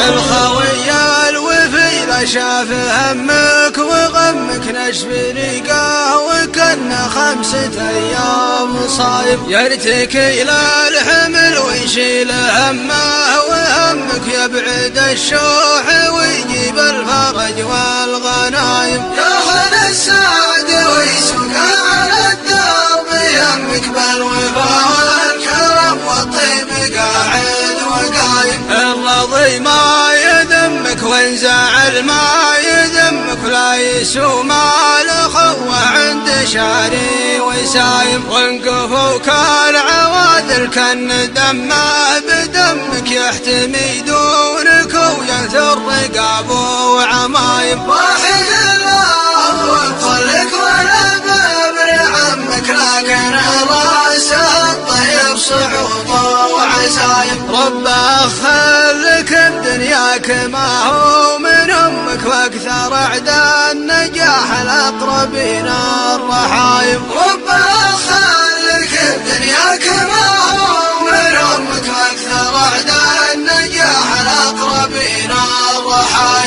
الخوي الوفي لا شاف همك وغمك نشف رقاه وكان 5 أيام صايم يرتكي إلى الحمل ويشيل همه وهمك يبعد الشوح ويجيب الفرج والغنايم ياخذ السعد ويسوق على الدرب يمك بالوفا والكرم والطيب قاعد وقايم الرضي ما يذمك وانزعل ما يذمك لا يسوء ما الأخوة عند شاري وسايم وانقفوك العوادل كان دمه بدمك يحتمي دونك وينثر رقاب وعمايم واحد الله وقلك ولا بابر عمك لكن راسه الطيب صعوبه وعسايم رب أخلك الدنيا كما هو من أمك واكثر أعداء النجاح الأقربين الرحايم